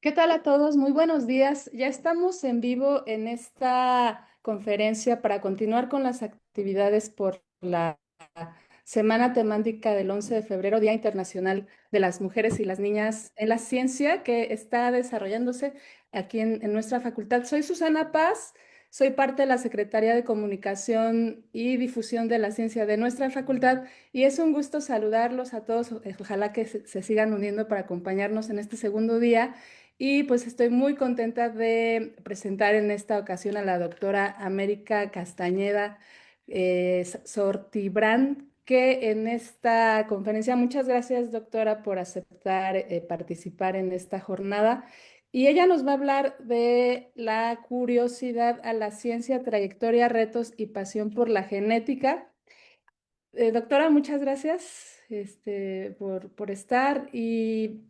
¿Qué tal a todos? Muy buenos días. Ya estamos en vivo en esta conferencia para continuar con las actividades por la Semana Temática del 11 de febrero, Día Internacional de las Mujeres y las Niñas en la Ciencia, que está desarrollándose aquí en nuestra facultad. Soy Susana Paz, soy parte de la Secretaría de Comunicación y Difusión de la Ciencia de nuestra facultad y es un gusto saludarlos a todos. Ojalá que se sigan uniendo para acompañarnos en este segundo día. Y pues estoy muy contenta de presentar en esta ocasión a la doctora América Castañeda Sortibrán, que en esta conferencia, muchas gracias doctora por aceptar participar en esta jornada. Y ella nos va a hablar de la curiosidad a la ciencia, trayectoria, retos y pasión por la genética. Doctora, muchas gracias por estar y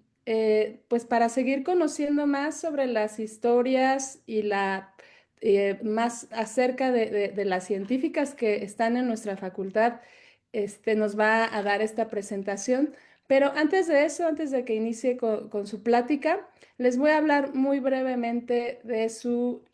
pues para seguir conociendo más sobre las historias y más acerca de las científicas que están en nuestra facultad, nos va a dar esta presentación. Pero antes de eso, antes de que inicie con su plática, les voy a hablar muy brevemente de su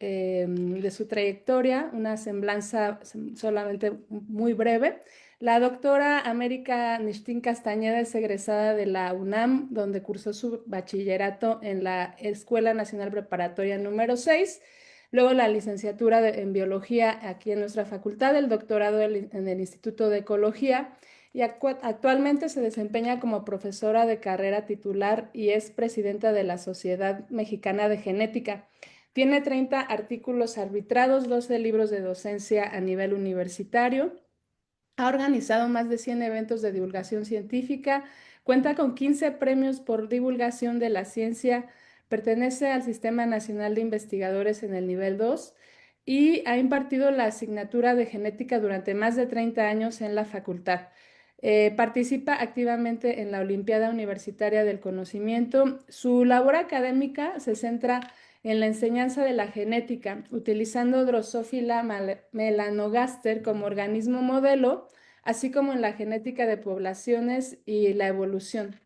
trayectoria, una semblanza solamente muy breve. La doctora América Nishtin Castañeda es egresada de la UNAM, donde cursó su bachillerato en la Escuela Nacional Preparatoria número 6, luego la licenciatura en biología aquí en nuestra facultad, el doctorado en el Instituto de Ecología y actualmente se desempeña como profesora de carrera titular y es presidenta de la Sociedad Mexicana de Genética. Tiene 30 artículos arbitrados, 12 libros de docencia a nivel universitario. Ha organizado más de 100 eventos de divulgación científica, cuenta con 15 premios por divulgación de la ciencia, pertenece al Sistema Nacional de Investigadores en el nivel 2 y ha impartido la asignatura de genética durante más de 30 años en la facultad. Participa activamente en la Olimpiada Universitaria del Conocimiento. Su labor académica se centra en la enseñanza de la genética, utilizando Drosophila melanogaster como organismo modelo, así como en la genética de poblaciones y la evolución.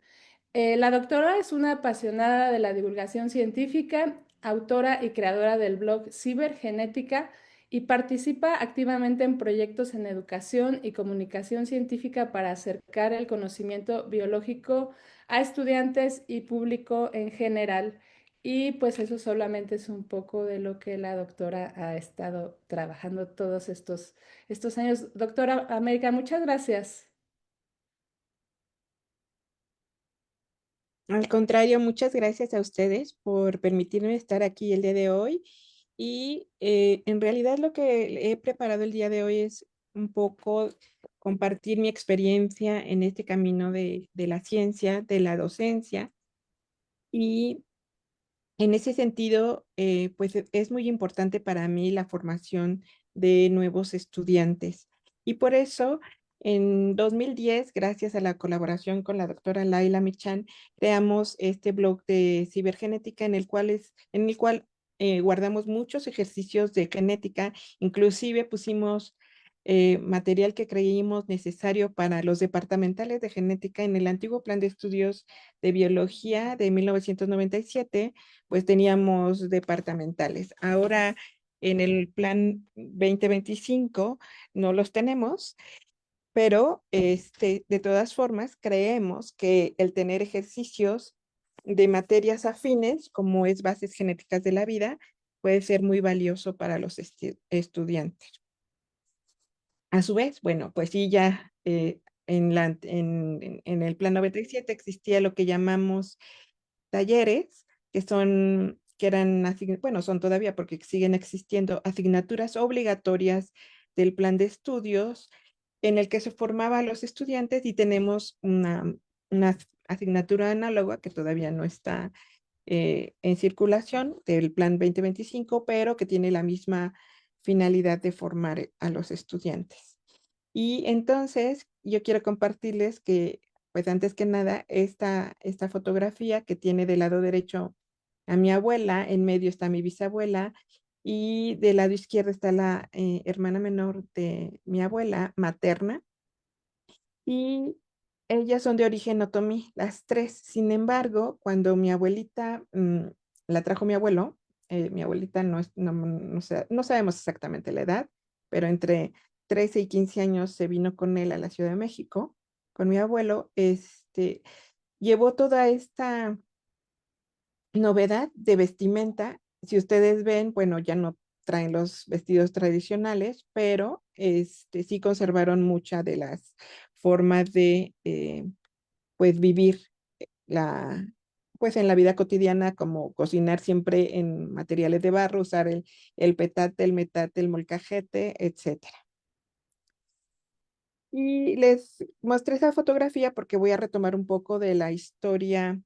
La doctora es una apasionada de la divulgación científica, autora y creadora del blog Cibergenética y participa activamente en proyectos en educación y comunicación científica para acercar el conocimiento biológico a estudiantes y público en general. Y pues eso solamente es un poco de lo que la doctora ha estado trabajando todos estos años. Doctora América, muchas gracias. Al contrario, muchas gracias a ustedes por permitirme estar aquí el día de hoy. Y en realidad lo que he preparado el día de hoy es un poco compartir mi experiencia en este camino de la ciencia, de la docencia. Y en ese sentido, pues es muy importante para mí la formación de nuevos estudiantes. Y por eso, en 2010, gracias a la colaboración con la doctora Laila Michan, creamos este blog de cibergenética en el cual guardamos muchos ejercicios de genética, inclusive pusimos material que creímos necesario para los departamentales de genética en el antiguo plan de estudios de biología de 1997, pues teníamos departamentales. Ahora en el plan 2025 no los tenemos, pero de todas formas creemos que el tener ejercicios de materias afines, como es bases genéticas de la vida, puede ser muy valioso para los estudiantes. A su vez, bueno, pues sí, ya en el plan 97 existía lo que llamamos talleres, que eran, bueno, son todavía porque siguen existiendo asignaturas obligatorias del plan de estudios en el que se formaba a los estudiantes y tenemos una asignatura análoga que todavía no está en circulación del plan 2025, pero que tiene la misma finalidad de formar a los estudiantes. Y entonces yo quiero compartirles que, pues antes que nada, esta fotografía que tiene del lado derecho a mi abuela, en medio está mi bisabuela y del lado izquierdo está la hermana menor de mi abuela materna y ellas son de origen otomí, las tres. Sin embargo, cuando mi abuelita la trajo mi abuelo. Mi abuelita no sabemos exactamente la edad, pero entre 13 y 15 años se vino con él a la Ciudad de México, con mi abuelo. Llevó toda esta novedad de vestimenta. Si ustedes ven, bueno, ya no traen los vestidos tradicionales, pero sí conservaron muchas de las formas de pues vivir la, pues en la vida cotidiana, como cocinar siempre en materiales de barro, usar el petate, el metate, el molcajete, etcétera. Y les mostré esa fotografía porque voy a retomar un poco de la historia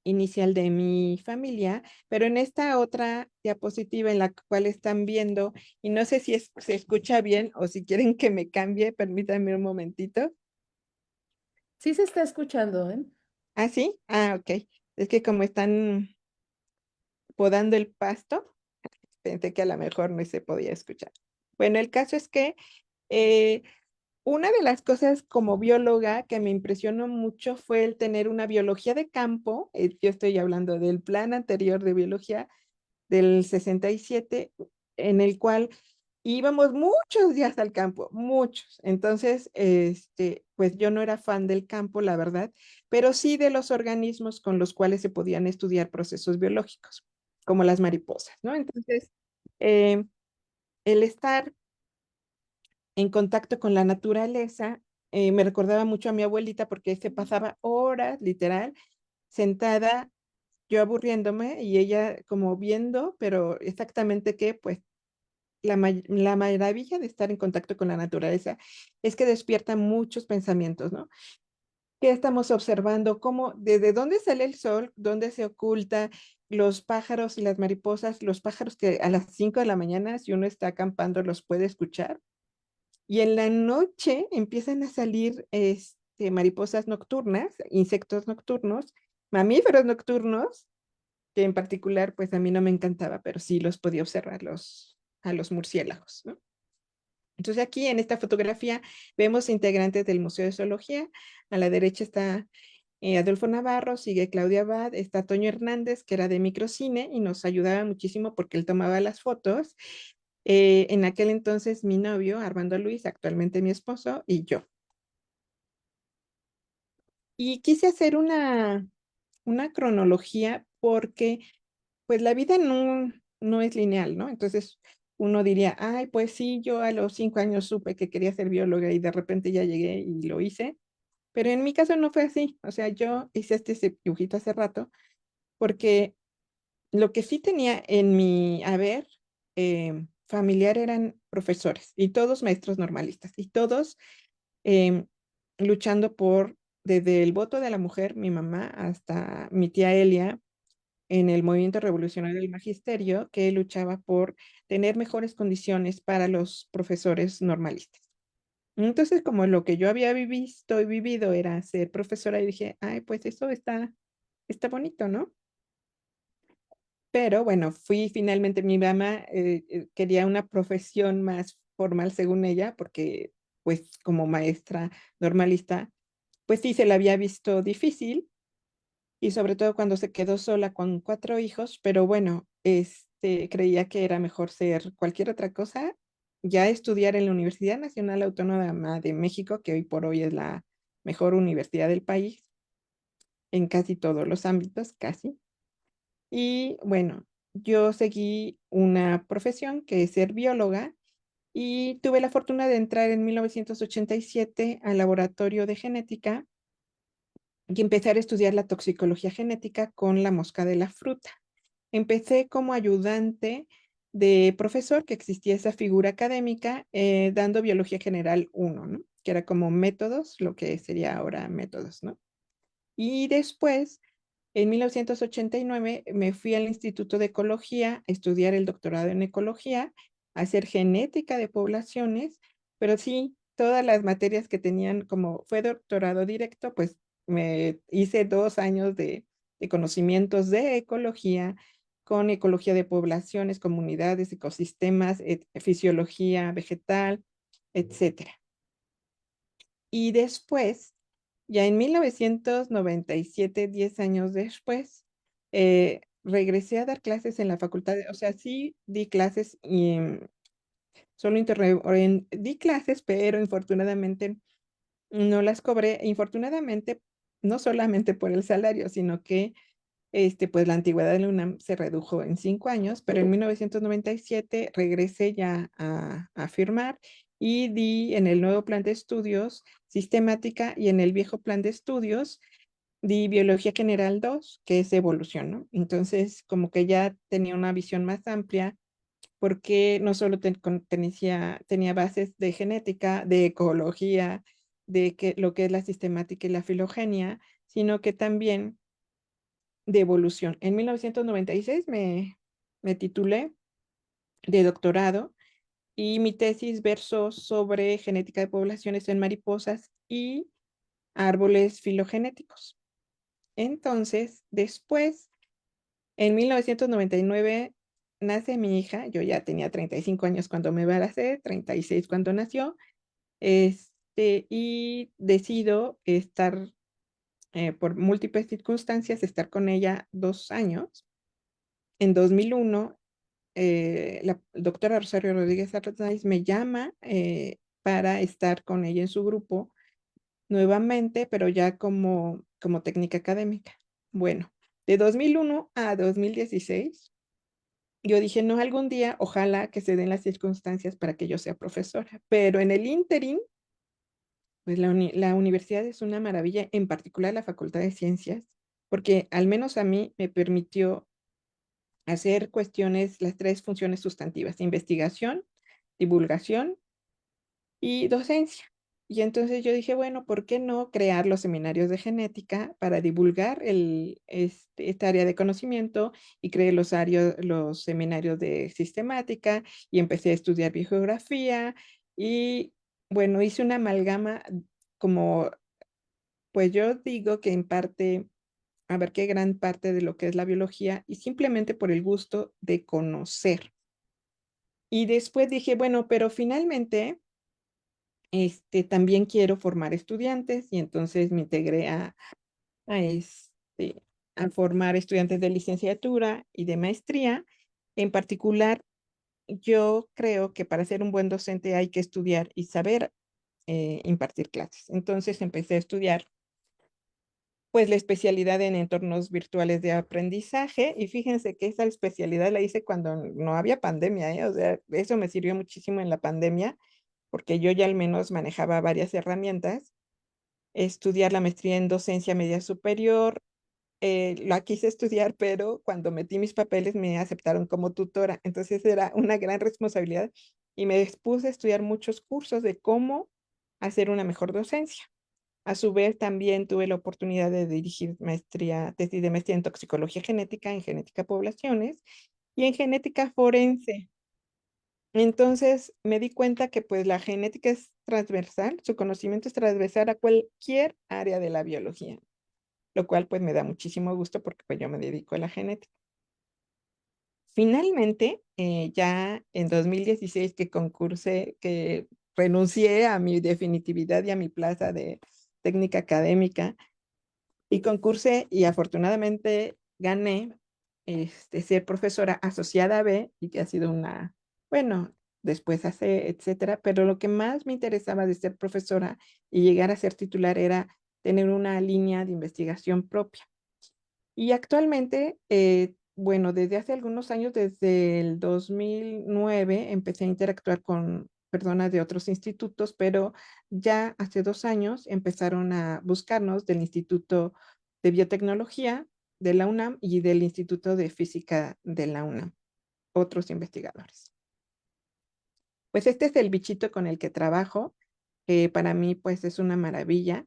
inicial de mi familia, pero en esta otra diapositiva en la cual están viendo, y no sé si se escucha bien o si quieren que me cambie, permítanme un momentito. Sí se está escuchando, ¿eh? ¿Ah, sí? Ah, ok. Es que como están podando el pasto, pensé que a lo mejor no se podía escuchar. Bueno, el caso es que eh, una de las cosas como bióloga que me impresionó mucho fue el tener una biología de campo. Yo estoy hablando del plan anterior de biología del 67, en el cual íbamos muchos días al campo, muchos. Entonces, pues yo no era fan del campo, la verdad, pero sí de los organismos con los cuales se podían estudiar procesos biológicos, como las mariposas, ¿no? Entonces, eh, el estar en contacto con la naturaleza me recordaba mucho a mi abuelita porque se pasaba horas, literal, sentada, yo aburriéndome y ella como viendo, pero exactamente qué, pues la maravilla de estar en contacto con la naturaleza es que despierta muchos pensamientos, ¿no? ¿Qué estamos observando? ¿Cómo, desde dónde sale el sol? ¿Dónde se oculta? Los pájaros y las mariposas, los pájaros que a las 5 de la mañana, si uno está acampando, los puede escuchar. Y en la noche empiezan a salir mariposas nocturnas, insectos nocturnos, mamíferos nocturnos, que en particular, pues a mí no me encantaba, pero sí los podía observar a los murciélagos, ¿no? Entonces aquí en esta fotografía vemos integrantes del Museo de Zoología. A la derecha está Adolfo Navarro, sigue Claudia Abad, está Toño Hernández, que era de microcine y nos ayudaba muchísimo porque él tomaba las fotos. En aquel entonces mi novio, Armando Luis, actualmente mi esposo, y yo. Y quise hacer una cronología porque pues la vida no es lineal, ¿no? Entonces uno diría, ay, pues sí, yo a los 5 años supe que quería ser bióloga y de repente ya llegué y lo hice, pero en mi caso no fue así. O sea, yo hice este dibujito hace rato porque lo que sí tenía en mi haber familiar eran profesores y todos maestros normalistas y todos em, luchando desde el voto de la mujer, mi mamá, hasta mi tía Elia, en el movimiento revolucionario del magisterio, que luchaba por tener mejores condiciones para los profesores normalistas. Entonces, como lo que yo había visto y vivido era ser profesora, y dije, ay, pues eso está bonito, ¿no? Pero bueno, fui finalmente, mi mamá quería una profesión más formal según ella, porque pues como maestra normalista, pues sí se la había visto difícil y sobre todo cuando se quedó sola con 4 hijos, pero bueno, creía que era mejor ser cualquier otra cosa, ya estudiar en la Universidad Nacional Autónoma de México, que hoy por hoy es la mejor universidad del país, en casi todos los ámbitos, casi. Y bueno, yo seguí una profesión que es ser bióloga y tuve la fortuna de entrar en 1987 al laboratorio de genética y empezar a estudiar la toxicología genética con la mosca de la fruta. Empecé como ayudante de profesor, que existía esa figura académica, dando biología general 1, ¿no? Que era como métodos, lo que sería ahora métodos, ¿no? Y después, en 1989, me fui al Instituto de Ecología a estudiar el doctorado en ecología, a hacer genética de poblaciones, pero sí, todas las materias que tenían, como fue doctorado directo, pues me hice 2 años de conocimientos de ecología, con ecología de poblaciones, comunidades, ecosistemas, fisiología vegetal, etcétera. Y después, ya en 1997, 10 años después, regresé a dar clases en la facultad, o sea, sí di clases y solo di clases, pero infortunadamente no las cobré. Infortunadamente, no solamente por el salario, sino que pues la antigüedad de la UNAM se redujo en 5 años, pero en 1997 regresé ya a firmar y di en el nuevo plan de estudios sistemática y en el viejo plan de estudios di biología general 2, que es evolución, ¿no? Entonces, como que ya tenía una visión más amplia porque no solo tenía bases de genética, de ecología, lo que es la sistemática y la filogenia, sino que también de evolución. En 1996 me titulé de doctorado y mi tesis versó sobre genética de poblaciones en mariposas y árboles filogenéticos. Entonces, después, en 1999, nace mi hija. Yo ya tenía 35 años cuando me embaracé, 36 cuando nació, y decido estar, por múltiples circunstancias, estar con ella 2 años. En 2001, la doctora Rosario Rodríguez Arnaiz me llama para estar con ella en su grupo nuevamente, pero ya como técnica académica. Bueno, de 2001 a 2016, yo dije, no, algún día, ojalá que se den las circunstancias para que yo sea profesora, pero en el ínterin, pues la universidad es una maravilla, en particular la Facultad de Ciencias, porque al menos a mí me permitió hacer cuestiones, las tres funciones sustantivas: investigación, divulgación y docencia. Y entonces yo dije, bueno, ¿por qué no crear los seminarios de genética para divulgar esta área de conocimiento? Y creé los seminarios de sistemática y empecé a estudiar biogeografía y bueno, hice una amalgama como, pues yo digo que en parte, a ver qué gran parte de lo que es la biología y simplemente por el gusto de conocer. Y después dije, bueno, pero finalmente también quiero formar estudiantes y entonces me integré a, este, a formar estudiantes de licenciatura y de maestría. En particular, yo creo que para ser un buen docente hay que estudiar y saber impartir clases. Entonces empecé a estudiar pues la especialidad en entornos virtuales de aprendizaje y fíjense que esa especialidad la hice cuando no había pandemia, ¿eh? O sea, eso me sirvió muchísimo en la pandemia porque yo ya al menos manejaba varias herramientas. Estudiar la maestría en docencia media superior, la quise estudiar, pero cuando metí mis papeles me aceptaron como tutora, entonces era una gran responsabilidad y me puse a estudiar muchos cursos de cómo hacer una mejor docencia. A su vez, también tuve la oportunidad de dirigir tesis de maestría en toxicología genética, en genética poblaciones y en genética forense. Entonces me di cuenta que pues la genética es transversal, su conocimiento es transversal a cualquier área de la biología, lo cual pues me da muchísimo gusto porque pues yo me dedico a la genética. Finalmente, ya en 2016 que renuncié a mi definitividad y a mi plaza de técnica académica y concursé y afortunadamente gané ser profesora asociada B y que ha sido bueno, después hace, etcétera, pero lo que más me interesaba de ser profesora y llegar a ser titular era tener una línea de investigación propia. Y actualmente, bueno, desde hace algunos años, desde el 2009, empecé a interactuar con personas de otros institutos, pero ya hace 2 años empezaron a buscarnos del Instituto de Biotecnología de la UNAM y del Instituto de Física de la UNAM, otros investigadores. Pues este es el bichito con el que trabajo, que para mí pues es una maravilla.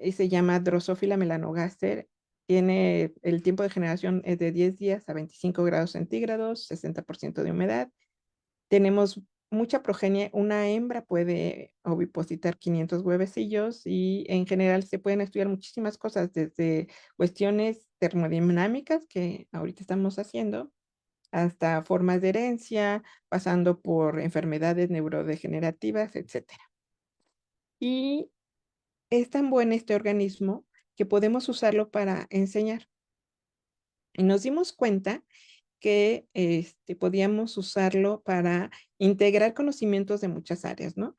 Se llama Drosophila melanogaster. Tiene el tiempo de generación es de 10 días a 25 grados centígrados, 60% de humedad. Tenemos mucha progenie. Una hembra puede ovipositar 500 huevecillos y en general se pueden estudiar muchísimas cosas, desde cuestiones termodinámicas que ahorita estamos haciendo, hasta formas de herencia, pasando por enfermedades neurodegenerativas, etcétera. Y es tan bueno este organismo que podemos usarlo para enseñar. Y nos dimos cuenta que podíamos usarlo para integrar conocimientos de muchas áreas, ¿no?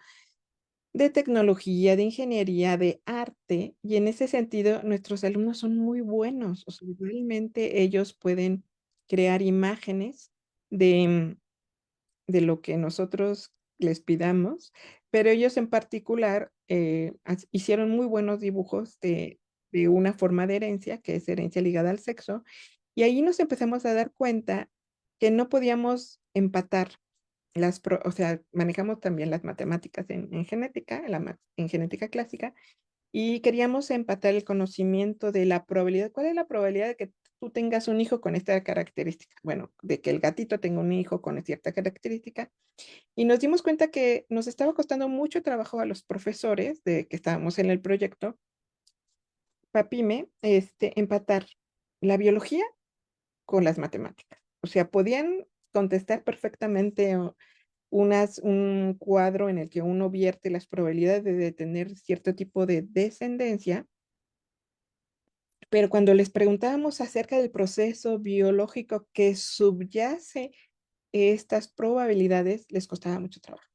De tecnología, de ingeniería, de arte, y en ese sentido nuestros alumnos son muy buenos, o sea, realmente ellos pueden crear imágenes de, de lo que nosotros les pidamos, pero ellos en particular hicieron muy buenos dibujos de una forma de herencia, que es herencia ligada al sexo, y ahí nos empezamos a dar cuenta que no podíamos empatar o sea, manejamos también las matemáticas en genética, en genética clásica, y queríamos empatar el conocimiento de la probabilidad. ¿Cuál es la probabilidad de que tú tengas un hijo con esta característica? Bueno, de que el gatito tenga un hijo con cierta característica. Y nos dimos cuenta que nos estaba costando mucho trabajo a los profesores de que estábamos en el proyecto PAPIME, empatar la biología con las matemáticas. O sea, podían contestar perfectamente un cuadro en el que uno vierte las probabilidades de tener cierto tipo de descendencia, pero cuando les preguntábamos acerca del proceso biológico que subyace estas probabilidades, les costaba mucho trabajo.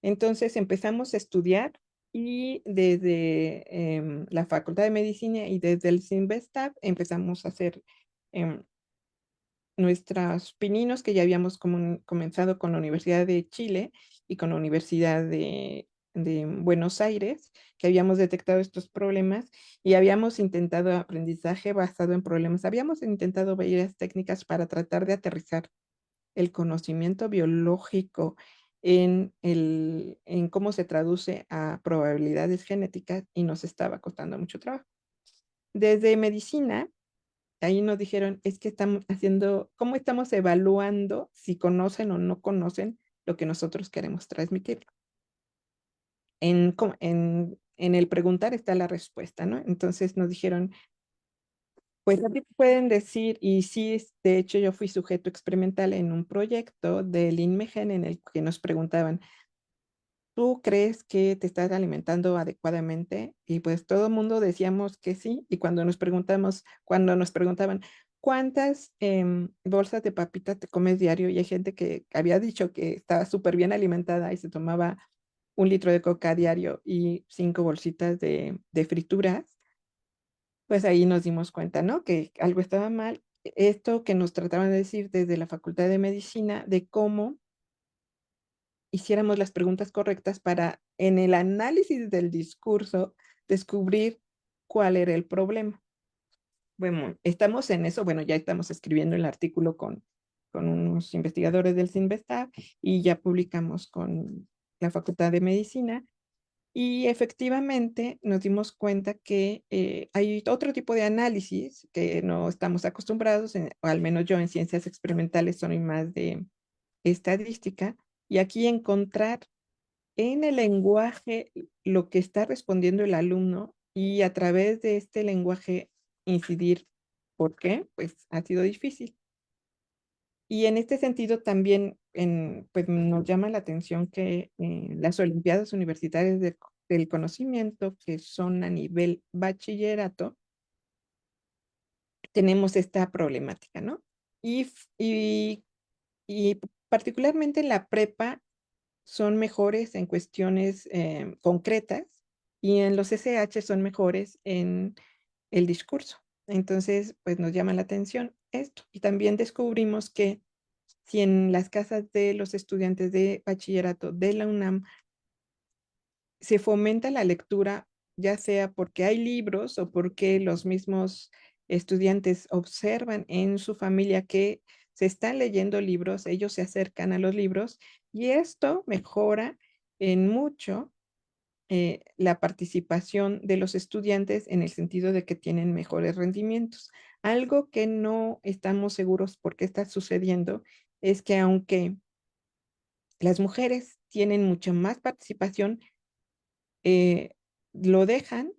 Entonces empezamos a estudiar y desde la Facultad de Medicina y desde el CINVESTAB empezamos a hacer em, nuestros pininos que ya habíamos comenzado con la Universidad de Chile y con la Universidad de Buenos Aires, que habíamos detectado estos problemas y habíamos intentado aprendizaje basado en problemas. Habíamos intentado varias técnicas para tratar de aterrizar el conocimiento biológico en cómo se traduce a probabilidades genéticas y nos estaba costando mucho trabajo. Desde medicina, ahí nos dijeron, es que estamos haciendo, ¿cómo estamos evaluando si conocen o no conocen lo que nosotros queremos transmitir? En el preguntar está la respuesta, ¿no? Entonces nos dijeron, pues a ti pueden decir, y sí, de hecho yo fui sujeto experimental en un proyecto del INMEGEN en el que nos preguntaban, ¿tú crees que te estás alimentando adecuadamente? Y pues todo el mundo decíamos que sí. Y cuando nos preguntaban, ¿cuántas bolsas de papitas te comes diario? Y hay gente que había dicho que estaba súper bien alimentada y se tomaba 1 litro de coca diario y 5 bolsitas de frituras, pues ahí nos dimos cuenta, ¿no? Que algo estaba mal. Esto que nos trataban de decir desde la Facultad de Medicina, de cómo hiciéramos las preguntas correctas para, en el análisis del discurso, descubrir cuál era el problema. Bueno, estamos en eso, bueno, ya estamos escribiendo el artículo con unos investigadores del CINVESTAB y ya publicamos con la Facultad de Medicina y efectivamente nos dimos cuenta que hay otro tipo de análisis que no estamos acostumbrados, o al menos yo en ciencias experimentales soy más de estadística, y aquí encontrar en el lenguaje lo que está respondiendo el alumno y a través de este lenguaje incidir. ¿Por qué? Pues ha sido difícil. Y en este sentido también pues nos llama la atención que las Olimpiadas Universitarias del Conocimiento, que son a nivel bachillerato, tenemos esta problemática, ¿no? Y particularmente en la prepa son mejores en cuestiones concretas y en los SH son mejores en el discurso. Entonces, pues nos llama la atención esto. Y también descubrimos que si en las casas de los estudiantes de bachillerato de la UNAM se fomenta la lectura, ya sea porque hay libros o porque los mismos estudiantes observan en su familia que se están leyendo libros, ellos se acercan a los libros y esto mejora en mucho la participación de los estudiantes en el sentido de que tienen mejores rendimientos. Algo que no estamos seguros por qué está sucediendo es que aunque las mujeres tienen mucha más participación, eh, lo dejan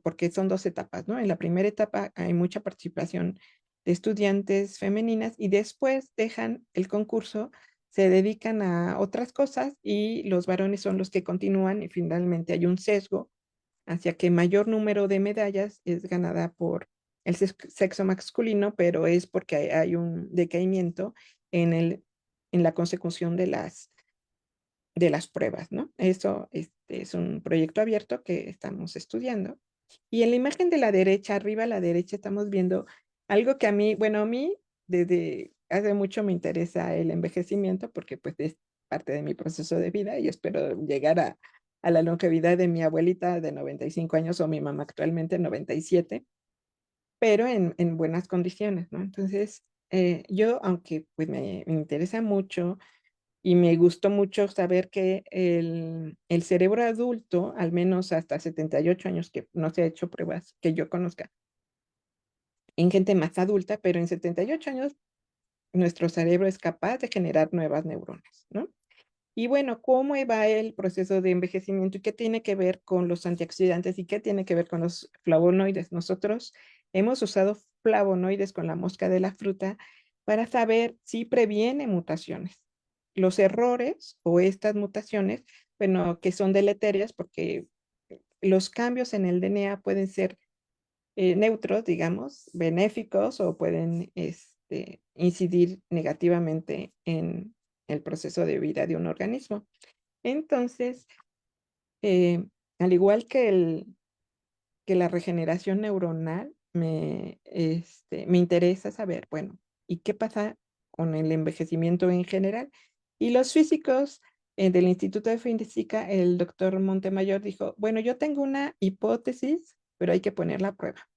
porque son 2 etapas, ¿no? En la primera etapa hay mucha participación de estudiantes femeninas y después dejan el concurso, se dedican a otras cosas y los varones son los que continúan y finalmente hay un sesgo hacia que mayor número de medallas es ganada por sexo masculino, pero es porque hay un decaimiento en la consecución de las pruebas, ¿no? Eso es un proyecto abierto que estamos estudiando. Y en la imagen de la derecha, arriba a la derecha, estamos viendo algo que a mí, bueno, a mí desde hace mucho me interesa el envejecimiento porque pues es parte de mi proceso de vida y espero llegar a la longevidad de mi abuelita de 95 años o mi mamá actualmente 97, pero en buenas condiciones, ¿no? Entonces, yo, aunque pues me interesa mucho y me gustó mucho saber que el cerebro adulto, al menos hasta 78 años, que no se ha hecho pruebas que yo conozca, en gente más adulta, pero en 78 años nuestro cerebro es capaz de generar nuevas neuronas, ¿no? Y bueno, ¿cómo va el proceso de envejecimiento y qué tiene que ver con los antioxidantes y qué tiene que ver con los flavonoides? Nosotros hemos usado flavonoides con la mosca de la fruta para saber si previene mutaciones. Los errores o estas mutaciones, bueno, que son deleterias porque los cambios en el DNA pueden ser neutros, digamos, benéficos o pueden incidir negativamente en el proceso de vida de un organismo. Entonces, eh, al igual que la regeneración neuronal, me interesa saber, bueno, ¿y qué pasa con el envejecimiento en general? Y los físicos del Instituto de Física, el doctor Montemayor dijo, bueno, yo tengo una hipótesis, pero hay que ponerla a prueba.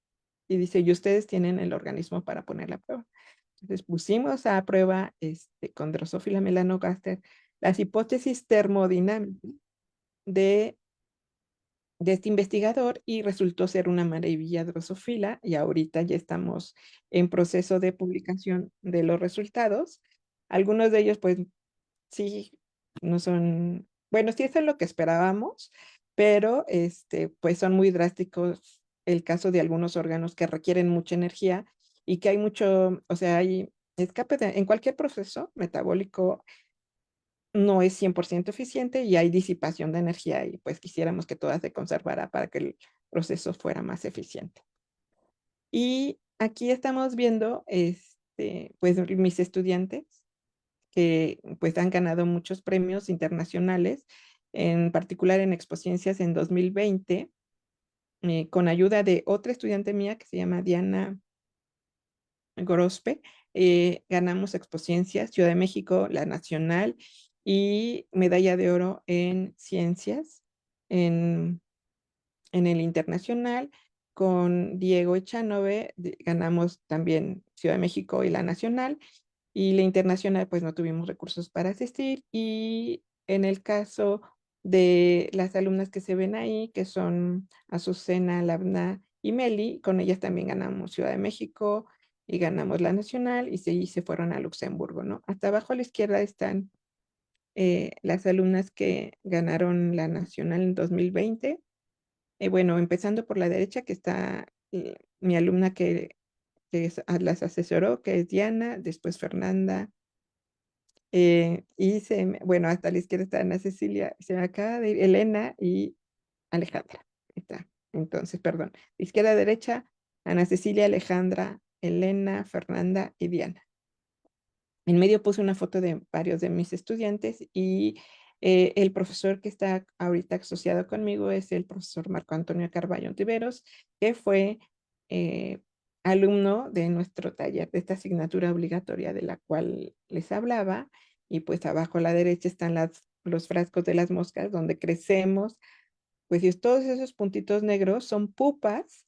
Y dice, y ustedes tienen el organismo para ponerla a prueba. Entonces pusimos a prueba con Drosophila melanogaster las hipótesis termodinámicas de, de este investigador y resultó ser una maravilla drosófila y ahorita ya estamos en proceso de publicación de los resultados. Algunos de ellos pues sí, no son, bueno, sí, eso es lo que esperábamos, pero pues son muy drásticos el caso de algunos órganos que requieren mucha energía y que hay mucho, o sea, hay escape en cualquier proceso metabólico no es 100% eficiente y hay disipación de energía y pues quisiéramos que toda se conservara para que el proceso fuera más eficiente. Y aquí estamos viendo, pues mis estudiantes que pues han ganado muchos premios internacionales, en particular en Expociencias en 2020, con ayuda de otra estudiante mía que se llama Diana Gorospe. Ganamos Expociencias, Ciudad de México, la nacional y medalla de oro en ciencias en, en el internacional. Con Diego Echanove ganamos también Ciudad de México y la nacional. Y la internacional, pues no tuvimos recursos para asistir. Y en el caso de las alumnas que se ven ahí, que son Azucena, Labna y Meli, con ellas también ganamos Ciudad de México y ganamos la nacional y se fueron a Luxemburgo, ¿no? Hasta abajo a la izquierda están las alumnas que ganaron la nacional en 2020. Bueno, empezando por la derecha, que está mi alumna las asesoró, que es Diana, después Fernanda, bueno, hasta la izquierda está Ana Cecilia, se me acaba de ir Elena y Alejandra. Ahí está. Entonces, perdón. Izquierda, derecha, Ana Cecilia, Alejandra, Elena, Fernanda y Diana. En medio puse una foto de varios de mis estudiantes y el profesor que está ahorita asociado conmigo es el profesor Marco Antonio Carballo Ontiveros, que fue eh, alumno de nuestro taller, de esta asignatura obligatoria de la cual les hablaba. Y pues abajo a la derecha están los frascos de las moscas donde crecemos. Pues y todos esos puntitos negros son pupas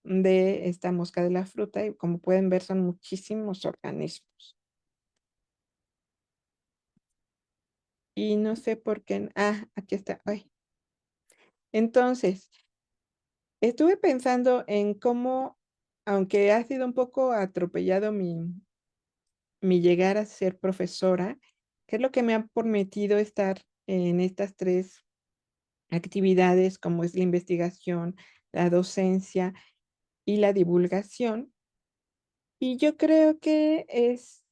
de esta mosca de la fruta y como pueden ver son muchísimos organismos. Y no sé por qué. Aquí está. Ay. Entonces, estuve pensando en cómo, aunque ha sido un poco atropellado mi llegar a ser profesora, qué es lo que me ha permitido estar en estas tres actividades, como es la investigación, la docencia y la divulgación. Y yo creo que es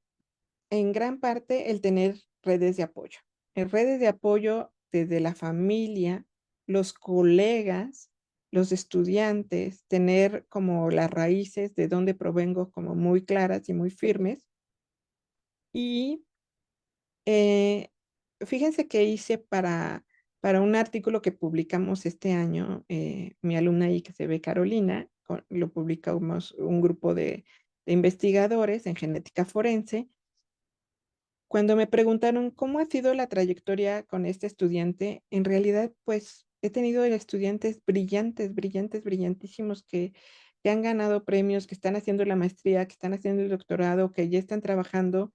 en gran parte el tener redes de apoyo. Redes de apoyo desde la familia, los colegas, los estudiantes, tener como las raíces de dónde provengo como muy claras y muy firmes. Y eh, fíjense que hice para un artículo que publicamos este año, mi alumna ahí que se ve Carolina, lo publicamos un grupo de investigadores en genética forense. Cuando me preguntaron cómo ha sido la trayectoria con este estudiante, en realidad, pues he tenido estudiantes brillantes, brillantes, brillantísimos que han ganado premios, que están haciendo la maestría, que están haciendo el doctorado, que ya están trabajando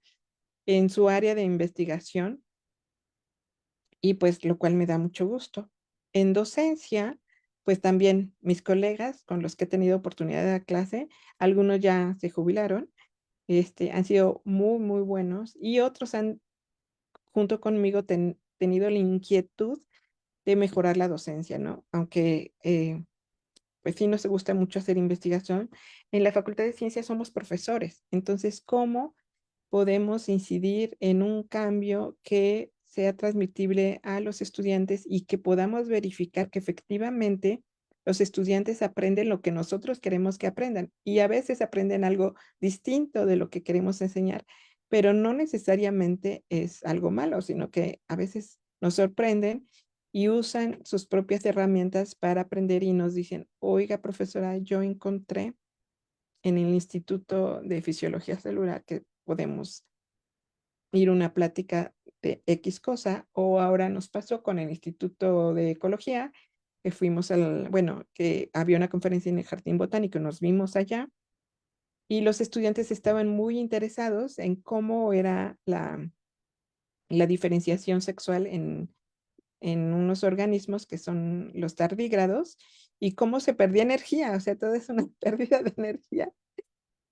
en su área de investigación y pues lo cual me da mucho gusto. En docencia, pues también mis colegas con los que he tenido oportunidad de dar clase, algunos ya se jubilaron, han sido muy, muy buenos y otros han junto conmigo tenido la inquietud de mejorar la docencia, ¿no? Aunque pues sí nos gusta mucho hacer investigación, en la Facultad de Ciencias somos profesores, entonces, ¿cómo podemos incidir en un cambio que sea transmitible a los estudiantes y que podamos verificar que efectivamente los estudiantes aprenden lo que nosotros queremos que aprendan? Y a veces aprenden algo distinto de lo que queremos enseñar, pero no necesariamente es algo malo, sino que a veces nos sorprenden y usan sus propias herramientas para aprender y nos dicen, oiga, profesora, yo encontré en el Instituto de Fisiología Celular que podemos ir a una plática de X cosa, o ahora nos pasó con el Instituto de Ecología, que fuimos bueno, que había una conferencia en el Jardín Botánico, nos vimos allá y los estudiantes estaban muy interesados en cómo era la diferenciación sexual en unos organismos que son los tardígrados y cómo se perdía energía, o sea, todo es una pérdida de energía,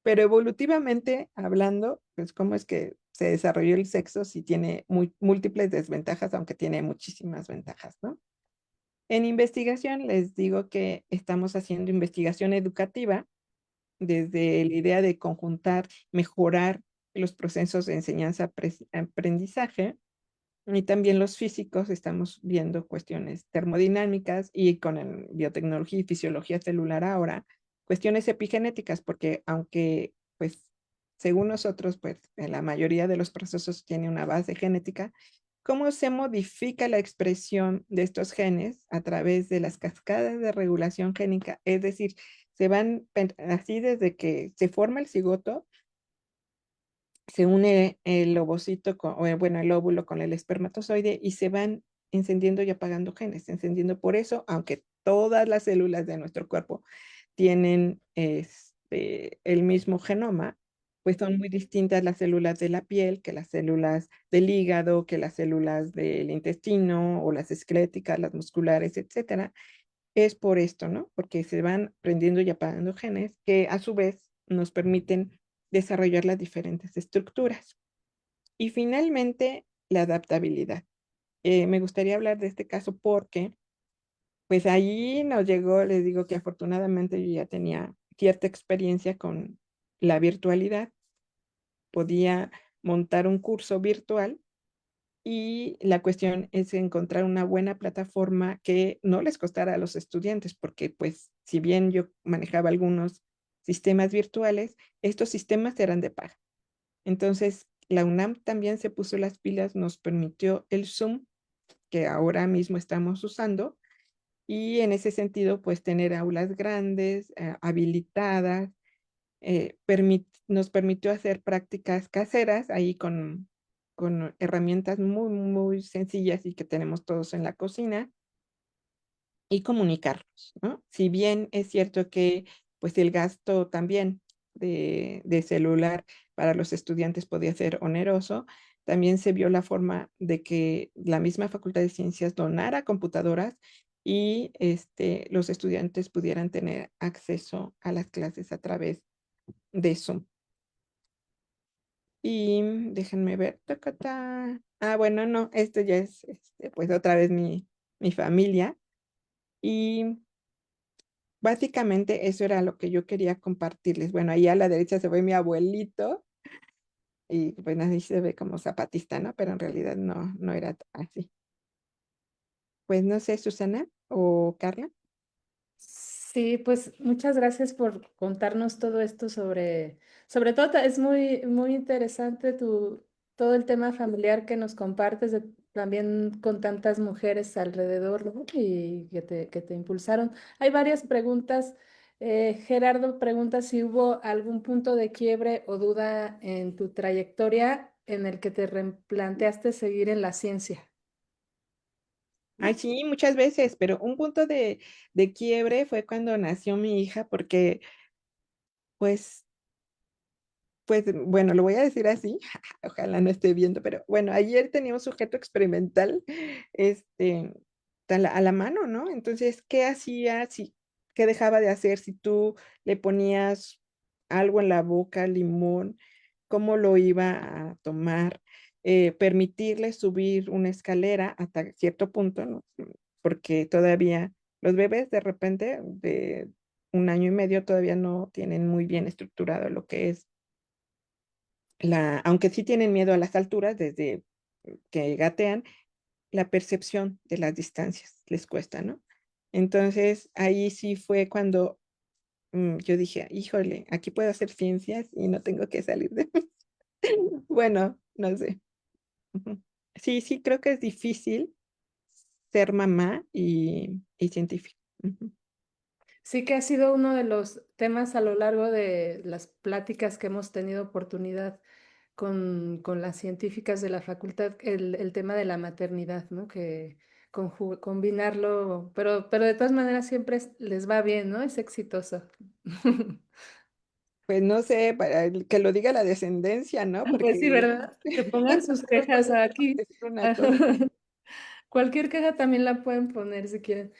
pero evolutivamente hablando, pues cómo es que se desarrolló el sexo si tiene múltiples desventajas, aunque tiene muchísimas ventajas, ¿no? En investigación les digo que estamos haciendo investigación educativa desde la idea de conjuntar, mejorar los procesos de enseñanza-aprendizaje y también los físicos estamos viendo cuestiones termodinámicas y con el biotecnología y fisiología celular ahora, cuestiones epigenéticas, porque aunque, pues, según nosotros, pues, la mayoría de los procesos tiene una base genética, ¿cómo se modifica la expresión de estos genes a través de las cascadas de regulación génica? Es decir, se van así desde que se forma el cigoto, se une el ovocito, bueno, el óvulo con el espermatozoide y se van encendiendo y apagando genes, encendiendo por eso, aunque todas las células de nuestro cuerpo tienen el mismo genoma, pues son muy distintas las células de la piel que las células del hígado, que las células del intestino o las esqueléticas, las musculares, etcétera. Es por esto, ¿no? Porque se van prendiendo y apagando genes que a su vez nos permiten desarrollar las diferentes estructuras. Y finalmente, la adaptabilidad. Me gustaría hablar de este caso porque, pues ahí nos llegó, les digo que afortunadamente yo ya tenía cierta experiencia con la virtualidad, podía montar un curso virtual y la cuestión es encontrar una buena plataforma que no les costara a los estudiantes, porque pues si bien yo manejaba algunos sistemas virtuales, estos sistemas eran de paga. Entonces, la UNAM también se puso las pilas, nos permitió el Zoom, que ahora mismo estamos usando, y en ese sentido, pues tener aulas grandes, habilitadas, nos permitió hacer prácticas caseras ahí con herramientas muy, muy sencillas y que tenemos todos en la cocina y comunicarnos, ¿no? Si bien es cierto que pues el gasto también de celular para los estudiantes podía ser oneroso, también se vio la forma de que la misma Facultad de Ciencias donara computadoras y los estudiantes pudieran tener acceso a las clases a través de Zoom. Y déjenme ver. Tacata. Ah, bueno, no, esto ya es pues otra vez mi familia. Y básicamente eso era lo que yo quería compartirles. Bueno, ahí a la derecha se ve mi abuelito y pues así se ve como zapatista, ¿no? Pero en realidad no, no era así. Pues no sé, Susana o Carla. Sí, pues muchas gracias por contarnos todo esto sobre todo es muy, muy interesante todo el tema familiar que nos compartes, también con tantas mujeres alrededor, ¿no? Y que te impulsaron. Hay varias preguntas. Gerardo pregunta si hubo algún punto de quiebre o duda en tu trayectoria en el que te replanteaste seguir en la ciencia. Ay, sí, muchas veces, pero un punto de quiebre fue cuando nació mi hija, porque pues bueno, lo voy a decir así, ojalá no esté viendo, pero bueno, ayer tenía un sujeto experimental, este, a la mano, ¿no? Entonces, ¿qué hacía? ¿Qué dejaba de hacer si tú le ponías algo en la boca, limón? ¿Cómo lo iba a tomar? Permitirle subir una escalera hasta cierto punto, ¿no? Porque todavía los bebés de repente, de 1 año y medio, todavía no tienen muy bien estructurado lo que es aunque sí tienen miedo a las alturas desde que gatean, la percepción de las distancias les cuesta, ¿no? Entonces, ahí sí fue cuando yo dije, híjole, aquí puedo hacer ciencias y no tengo que salir de... Bueno, no sé. Ujú. Sí, sí, creo que es difícil ser mamá y científica. Ujú. Sí que ha sido uno de los temas a lo largo de las pláticas que hemos tenido oportunidad con las científicas de la facultad, el tema de la maternidad, ¿no? Que combinarlo, pero de todas maneras siempre les va bien, ¿no? Es exitoso. Pues no sé, para que lo diga la descendencia, ¿no? Pues sí, Porque ¿verdad? Que pongan sus no quejas podemos aquí. decir una cosa. Cualquier queja también la pueden poner si quieren.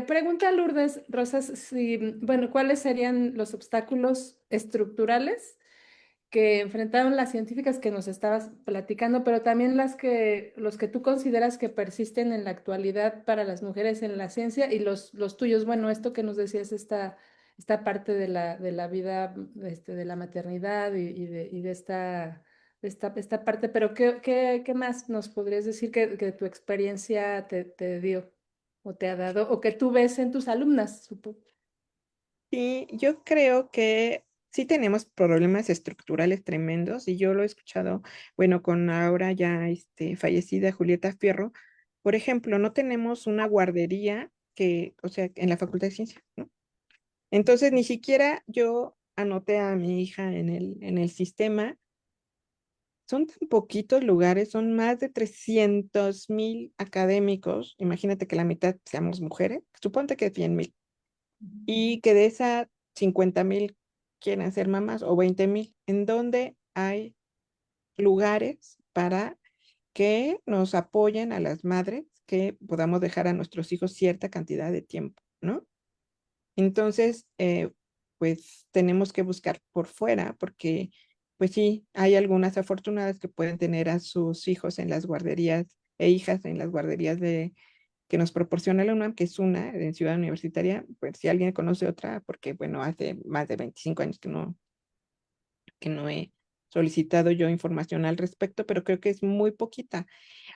Pregunta Lourdes Rosas si, bueno, ¿cuáles serían los obstáculos estructurales que enfrentaron las científicas que nos estabas platicando, pero también los que tú consideras que persisten en la actualidad para las mujeres en la ciencia y los tuyos? Bueno, esto que nos decías, esta parte de la vida, de la maternidad y de esta parte, pero ¿qué más nos podrías decir que tu experiencia te dio o te ha dado o que tú ves en tus alumnas, supongo? Sí, yo creo que sí tenemos problemas estructurales tremendos y yo lo he escuchado, bueno, con ahora ya fallecida Julieta Fierro. Por ejemplo, no tenemos una guardería o sea, en la Facultad de Ciencias, ¿no? Entonces, ni siquiera yo anoté a mi hija en el sistema. Son tan poquitos lugares, son más de 300,000 académicos. Imagínate que la mitad seamos mujeres, suponte que 100,000 y que de esa 50,000 quieren ser mamás o 20,000, en donde hay lugares para que nos apoyen a las madres, que podamos dejar a nuestros hijos cierta cantidad de tiempo, ¿no? Entonces, pues tenemos que buscar por fuera, porque pues sí, hay algunas afortunadas que pueden tener a sus hijos en las guarderías e hijas en las guarderías que nos proporciona la UNAM, que es una en Ciudad Universitaria. Pues si alguien conoce otra, porque bueno, hace más de 25 años que no he solicitado yo información al respecto, pero creo que es muy poquita.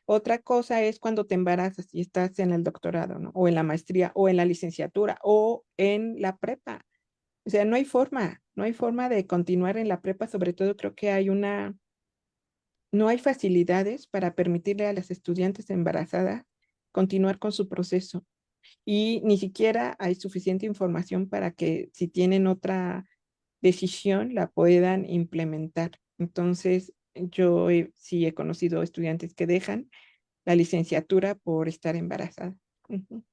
Otra cosa es cuando te embarazas y estás en el doctorado, ¿no? O en la maestría, o en la licenciatura, o en la prepa. O sea, no hay forma de continuar en la prepa, sobre todo creo que no hay facilidades para permitirle a las estudiantes embarazadas continuar con su proceso y ni siquiera hay suficiente información para que si tienen otra decisión la puedan implementar. Entonces, sí he conocido estudiantes que dejan la licenciatura por estar embarazada. Ujú.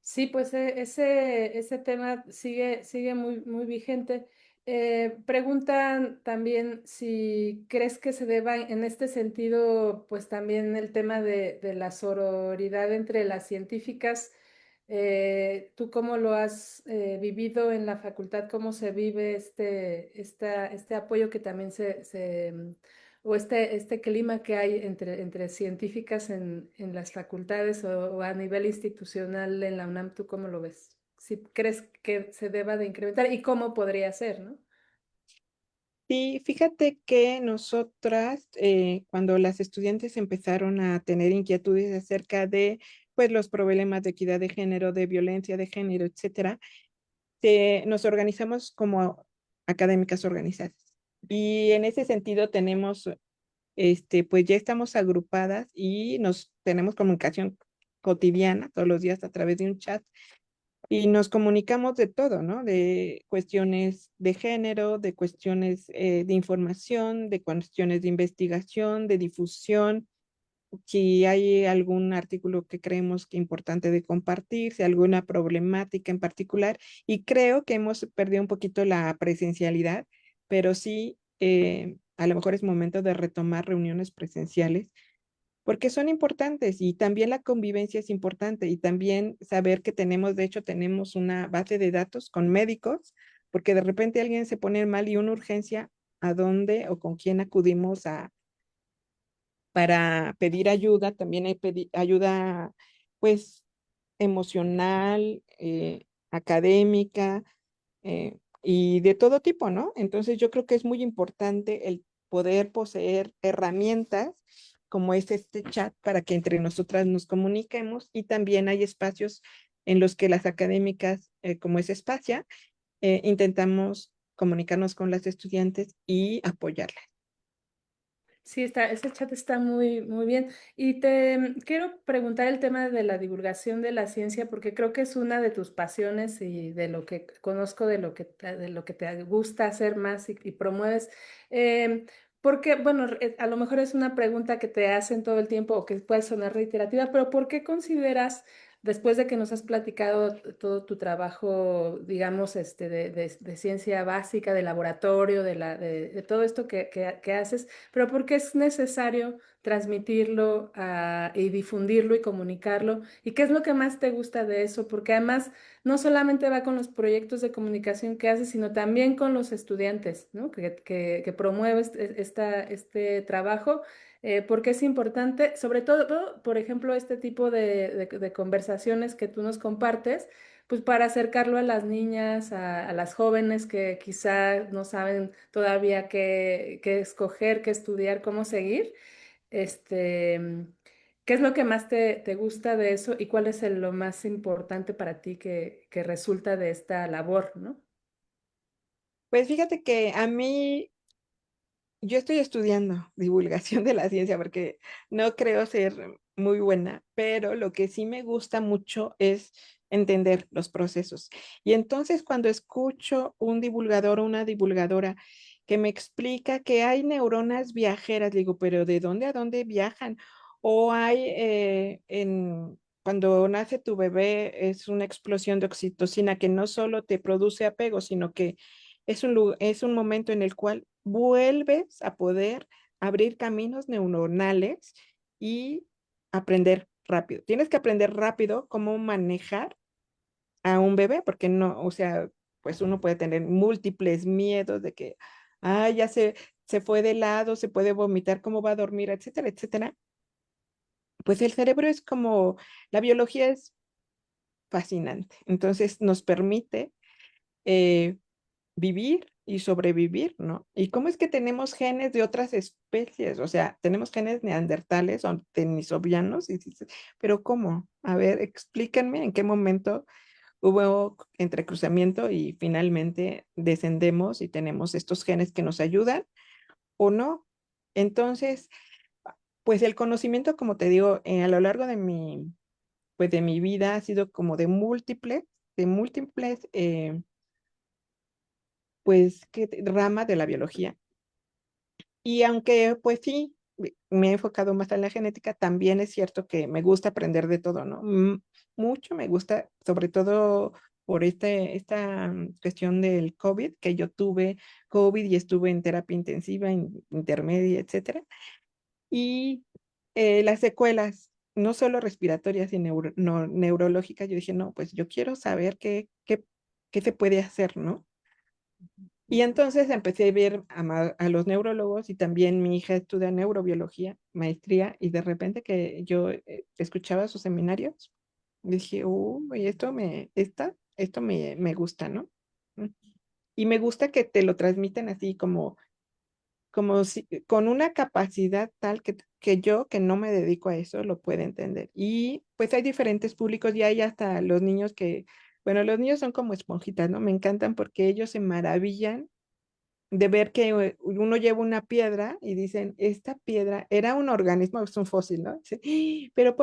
Sí, pues ese tema sigue muy, muy vigente. Preguntan también si crees que se deba en este sentido, pues también el tema de la sororidad entre las científicas. ¿Tú cómo lo has vivido en la facultad? ¿Cómo se vive este apoyo que también o este clima que hay entre científicas en las facultades o a nivel institucional en la UNAM? ¿Tú cómo lo ves? Si crees que se deba de incrementar y cómo podría ser, ¿no? Sí, fíjate que nosotras, cuando las estudiantes empezaron a tener inquietudes acerca de pues los problemas de equidad de género, de violencia de género, etcétera, nos organizamos como académicas organizadas. Y en ese sentido tenemos, pues ya estamos agrupadas y nos tenemos comunicación cotidiana todos los días a través de un chat y nos comunicamos de todo, ¿no? De cuestiones de género, de cuestiones de información, de cuestiones de investigación, de difusión, si hay algún artículo que creemos que es importante de compartir, si hay alguna problemática en particular. Y creo que hemos perdido un poquito la presencialidad, pero sí, a lo mejor es momento de retomar reuniones presenciales porque son importantes y también la convivencia es importante y también saber que tenemos, de hecho, tenemos una base de datos con médicos, porque de repente alguien se pone mal y una urgencia, ¿a dónde o con quién acudimos para pedir ayuda? También hay ayuda, pues, emocional, académica y de todo tipo, ¿no? Entonces yo creo que es muy importante el poder poseer herramientas como es este chat para que entre nosotras nos comuniquemos y también hay espacios en los que las académicas, como es Espacia, intentamos comunicarnos con las estudiantes y apoyarlas. Sí, ese chat está muy, muy bien. Y te quiero preguntar el tema de la divulgación de la ciencia, porque creo que es una de tus pasiones y de lo que conozco, de lo que te gusta hacer más y promueves. Porque, bueno, a lo mejor es una pregunta que te hacen todo el tiempo o que puede sonar reiterativa, pero ¿por qué consideras, después de que nos has platicado todo tu trabajo, digamos, de ciencia básica, de laboratorio, de todo esto que haces, pero porque es necesario transmitirlo y difundirlo y comunicarlo? ¿Y qué es lo que más te gusta de eso? Porque además no solamente va con los proyectos de comunicación que haces, sino también con los estudiantes, ¿no? Que promueves este trabajo, porque es importante, sobre todo, por ejemplo, este tipo de conversaciones que tú nos compartes, pues para acercarlo a las niñas, a las jóvenes que quizá no saben todavía qué escoger, qué estudiar, cómo seguir. Este, ¿Qué es lo que más te gusta de eso y cuál es lo más importante para ti que resulta de esta labor, ¿no? Pues fíjate que a mí yo estoy estudiando divulgación de la ciencia porque no creo ser muy buena, pero lo que sí me gusta mucho es entender los procesos. Y entonces cuando escucho un divulgador o una divulgadora que me explica que hay neuronas viajeras, digo, pero ¿de dónde a dónde viajan? O hay cuando nace tu bebé es una explosión de oxitocina que no solo te produce apego, sino que es un momento en el cual vuelves a poder abrir caminos neuronales y aprender rápido. Tienes que aprender rápido cómo manejar a un bebé, porque no, o sea, pues uno puede tener múltiples miedos de que, ya se fue de lado, se puede vomitar, cómo va a dormir, etcétera, etcétera. Pues el cerebro es como, la biología es fascinante. Entonces nos permite eh, vivir y sobrevivir, ¿no? ¿Y cómo es que tenemos genes de otras especies? O sea, tenemos genes neandertales o denisovanos, y dices, pero ¿cómo? A ver, explíquenme en qué momento hubo entrecruzamiento y finalmente descendemos y tenemos estos genes que nos ayudan o no. Entonces, pues el conocimiento, como te digo, a lo largo pues de mi vida ha sido como de múltiples, pues, ramas de la biología. Y aunque, pues sí, me he enfocado más en la genética, también es cierto que me gusta aprender de todo, ¿no? Mucho me gusta, sobre todo por esta cuestión del COVID, que yo tuve COVID y estuve en terapia intensiva, intermedia, etcétera. Y las secuelas, no solo respiratorias y neurológicas, yo dije, no, pues yo quiero saber qué se puede hacer, ¿no? Y entonces empecé a ver a los neurólogos y también mi hija estudia neurobiología, maestría, y de repente que yo escuchaba sus seminarios, dije, uy, esto me gusta, ¿no? Mm. Y me gusta que te lo transmiten así como si, con una capacidad tal que yo, que no me dedico a eso, lo pueda entender. Y pues hay diferentes públicos y hay hasta los niños que, bueno, los niños son como esponjitas, ¿no? Me encantan porque ellos se maravillan de ver que uno lleva una piedra y dicen, esta piedra era un organismo, es un fósil, ¿no? Dice, "¡Ah! Pero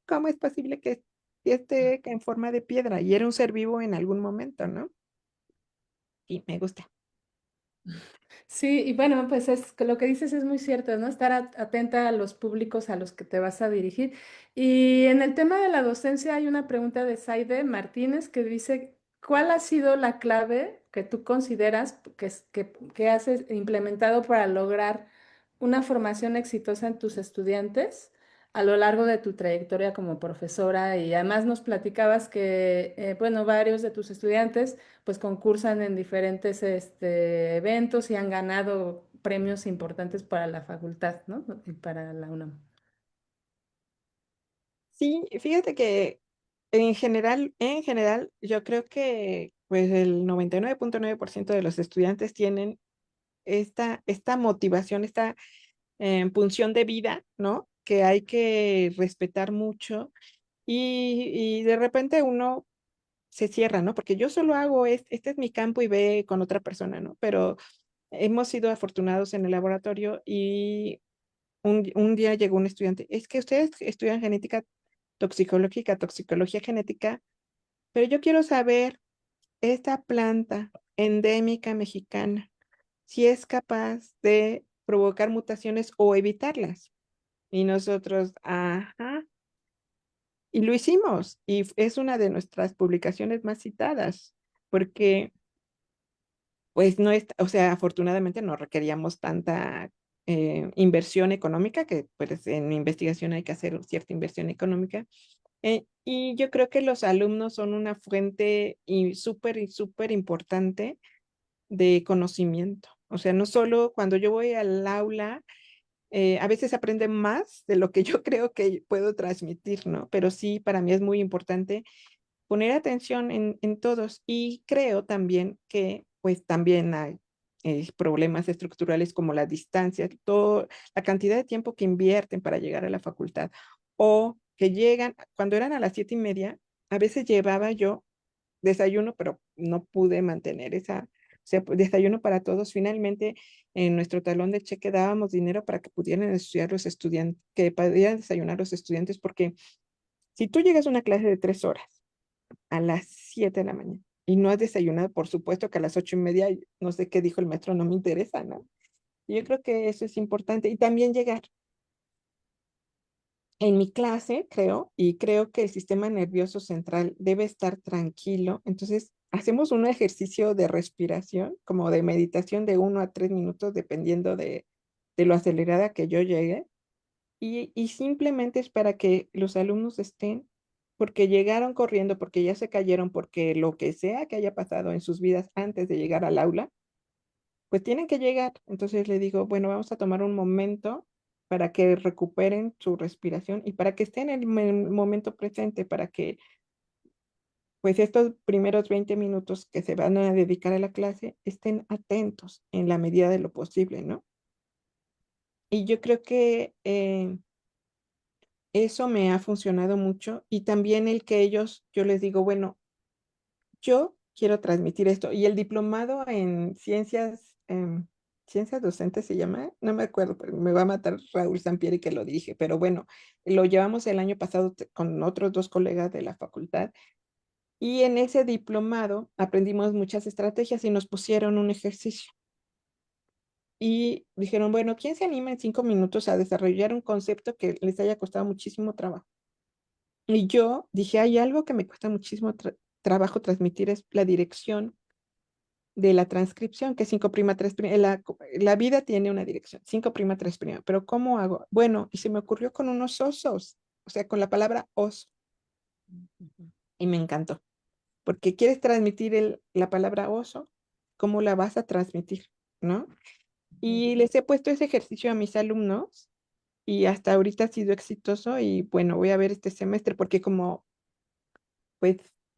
¿cómo es posible que esté en forma de piedra? Y era un ser vivo en algún momento, ¿no? Y me gusta. Sí, y bueno, pues es que lo que dices es muy cierto, ¿no? Estar atenta a los públicos a los que te vas a dirigir. Y en el tema de la docencia hay una pregunta de Saide Martínez que dice, ¿cuál ha sido la clave que tú consideras que has implementado para lograr una formación exitosa en tus estudiantes a lo largo de tu trayectoria como profesora? Y además nos platicabas que, bueno, varios de tus estudiantes pues concursan en diferentes eventos y han ganado premios importantes para la facultad, ¿no? Y para la UNAM. Sí, fíjate que en general, yo creo que pues el 99.9% de los estudiantes tienen esta motivación, esta punción de vida, ¿no? Que hay que respetar mucho y de repente uno se cierra, ¿no? Porque yo solo hago, este es mi campo y ve con otra persona, ¿no? Pero hemos sido afortunados en el laboratorio y un día llegó un estudiante, es que ustedes estudian genética toxicológica, toxicología genética, pero yo quiero saber esta planta endémica mexicana, si es capaz de provocar mutaciones o evitarlas. Y nosotros, ajá, y lo hicimos. Y es una de nuestras publicaciones más citadas, porque pues no es, o sea, afortunadamente no requeríamos tanta inversión económica, que pues en investigación hay que hacer cierta inversión económica. Y yo creo que los alumnos son una fuente y súper importante de conocimiento. O sea, no solo cuando yo voy al aula, a veces aprenden más de lo que yo creo que puedo transmitir, ¿no? Pero sí, para mí es muy importante poner atención en todos y creo también que pues también hay problemas estructurales como la distancia, la cantidad de tiempo que invierten para llegar a la facultad o que llegan, cuando eran a las 7:30, a veces llevaba yo desayuno, pero no pude mantener o sea, desayuno para todos. Finalmente, en nuestro talón de cheque dábamos dinero para que pudieran estudiar los estudiantes, que pudieran desayunar los estudiantes, porque si tú llegas a una clase de 3 horas a las 7 de la mañana y no has desayunado, por supuesto que a las 8:30, no sé qué dijo el maestro, no me interesa, ¿no? Yo creo que eso es importante. Y también llegar en mi clase, creo, y creo que el sistema nervioso central debe estar tranquilo. Entonces, hacemos un ejercicio de respiración, como de meditación de 1 a 3 minutos, dependiendo de lo acelerada que yo llegue. Y simplemente es para que los alumnos estén, porque llegaron corriendo, porque ya se cayeron, porque lo que sea que haya pasado en sus vidas antes de llegar al aula, pues tienen que llegar. Entonces le digo, bueno, vamos a tomar un momento para que recuperen su respiración y para que estén en el momento presente, para que pues estos primeros 20 minutos que se van a dedicar a la clase estén atentos en la medida de lo posible, ¿no? Y yo creo que eso me ha funcionado mucho y también el que ellos, yo les digo, bueno, yo quiero transmitir esto. Y el diplomado en ciencias docentes se llama, no me acuerdo, pero me va a matar Raúl Sampieri que lo dije, pero bueno, lo llevamos el año pasado con otros 2 colegas de la facultad y en ese diplomado aprendimos muchas estrategias y nos pusieron un ejercicio. Y dijeron, bueno, ¿quién se anima en 5 minutos a desarrollar un concepto que les haya costado muchísimo trabajo? Y yo dije, hay algo que me cuesta muchísimo trabajo transmitir, es la dirección de la transcripción, que es 5'3'. La vida tiene una dirección, 5'3', pero ¿cómo hago? Bueno, y se me ocurrió con unos osos, o sea, con la palabra oso, y me encantó, porque quieres transmitir la palabra oso, ¿cómo la vas a transmitir? ¿No? Y les he puesto ese ejercicio a mis alumnos y hasta ahorita ha sido exitoso y bueno, voy a ver este semestre porque como pues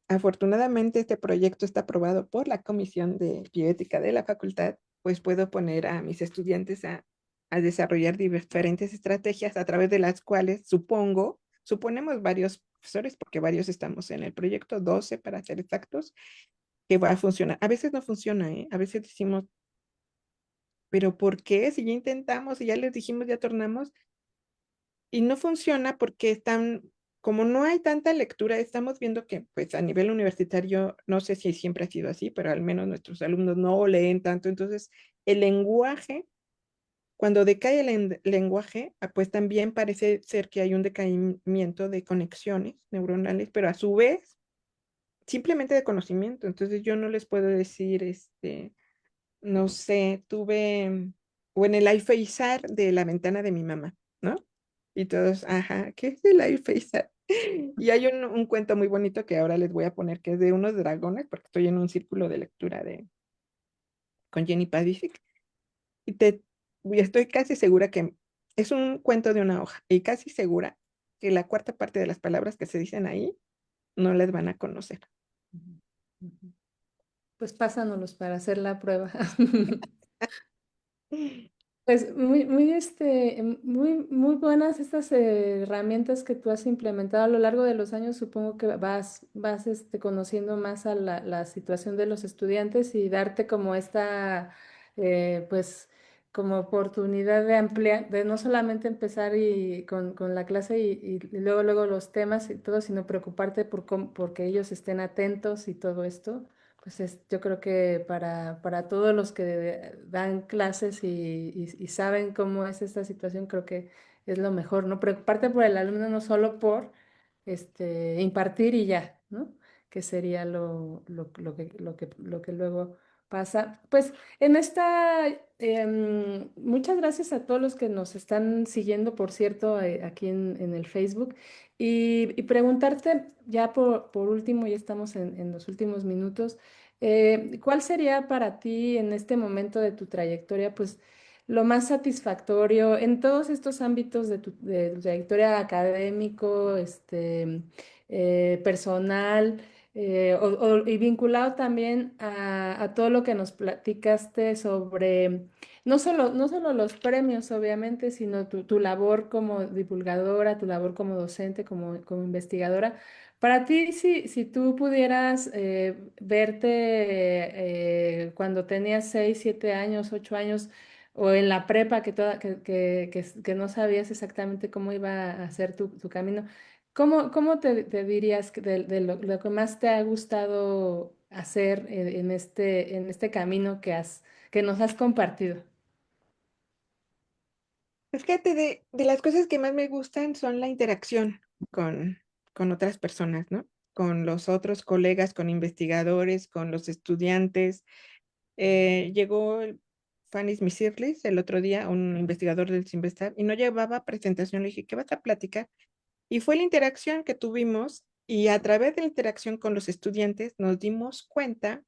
afortunadamente este proyecto está aprobado por la Comisión de Bioética de la facultad, pues puedo poner a mis estudiantes a a desarrollar diferentes estrategias a través de las cuales suponemos varios profesores, porque varios estamos en el proyecto, 12 para ser exactos, que va a funcionar. A veces no funciona, ¿eh? A veces decimos, pero ¿por qué? Si ya intentamos, si ya les dijimos, ya tornamos, y no funciona porque como no hay tanta lectura, estamos viendo que pues a nivel universitario, no sé si siempre ha sido así, pero al menos nuestros alumnos no leen tanto, entonces el lenguaje, cuando decae el lenguaje, pues también parece ser que hay un decaimiento de conexiones neuronales, pero a su vez, simplemente de conocimiento, entonces yo no les puedo decir, no sé, o en el alféizar de la ventana de mi mamá, ¿no? Y todos, ajá, ¿qué es el alféizar? Y hay un cuento muy bonito que ahora les voy a poner, que es de unos dragones, porque estoy en un círculo de lectura con Jenny Padisic, y estoy casi segura que es un cuento de una hoja, y casi segura que la cuarta parte de las palabras que se dicen ahí no las van a conocer. Ujú, ujú. Pues pásanos para hacer la prueba. Pues muy buenas estas herramientas que tú has implementado a lo largo de los años. Supongo que vas conociendo más a la situación de los estudiantes y darte como pues, como oportunidad de ampliar, de no solamente empezar con la clase y luego los temas y todo, sino preocuparte porque ellos estén atentos y todo esto. Pues yo creo que para todos los que dan clases y saben cómo es esta situación, creo que es lo mejor, ¿no? Preocuparte por el alumno, no solo por impartir y ya, ¿no? Que sería lo que luego pasa. Pues muchas gracias a todos los que nos están siguiendo, por cierto, aquí en el Facebook. Y preguntarte, ya por último, ya estamos en los últimos minutos. ¿Cuál sería para ti en este momento de tu trayectoria, pues, lo más satisfactorio en todos estos ámbitos de tu trayectoria académico, personal, y vinculado también a todo lo que nos platicaste sobre no solo los premios, obviamente, sino tu labor como divulgadora, tu labor como docente, como investigadora? Para ti, si tú pudieras verte cuando tenías 6, 7 años, 8 años, o en la prepa que no sabías exactamente cómo iba a ser tu camino, ¿cómo te dirías de lo que más te ha gustado hacer en este camino que nos has compartido? Es que de las cosas que más me gustan son la interacción con, con otras personas, ¿no? Con los otros colegas, con investigadores, con los estudiantes. Llegó Fanis Misirlis el otro día, un investigador del CIMBESTAB, y no llevaba presentación. Le dije, ¿qué vas a platicar? Y fue la interacción que tuvimos, y a través de la interacción con los estudiantes nos dimos cuenta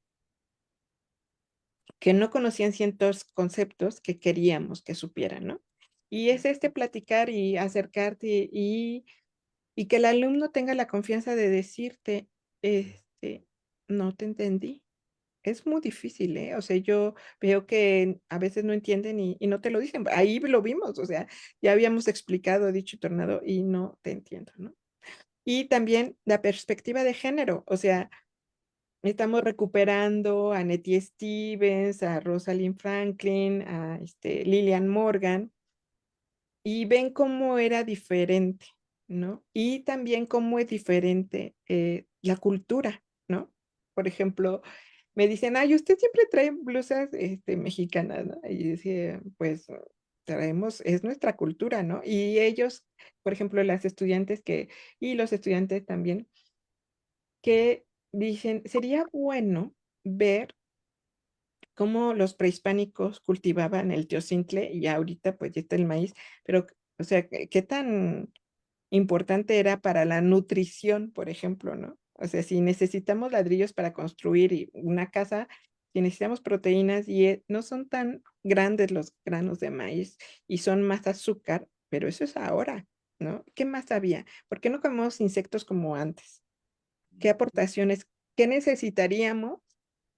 que no conocían ciertos conceptos que queríamos que supieran, ¿no? Y es platicar y acercarte y que el alumno tenga la confianza de decirte, no te entendí. Es muy difícil, ¿eh? O sea, yo veo que a veces no entienden y no te lo dicen. Ahí lo vimos, o sea, ya habíamos explicado dicho tornado y no te entiendo, ¿no? Y también la perspectiva de género, o sea, estamos recuperando a Nettie Stevens, a Rosalind Franklin, a Lillian Morgan, y ven cómo era diferente, ¿no? Y también cómo es diferente la cultura, ¿no? Por ejemplo, me dicen, ay, usted siempre trae blusas mexicanas, ¿no? Y yo decía, pues traemos, es nuestra cultura, ¿no? Y ellos, por ejemplo, y los estudiantes también, que dicen, sería bueno ver cómo los prehispánicos cultivaban el teocintle y ahorita pues ya está el maíz, pero, o sea, qué tan importante era para la nutrición, por ejemplo, ¿no? O sea, si necesitamos ladrillos para construir una casa, si necesitamos proteínas y no son tan grandes los granos de maíz y son más azúcar, pero eso es ahora, ¿no? ¿Qué más había? ¿Por qué no comemos insectos como antes? ¿Qué aportaciones, qué necesitaríamos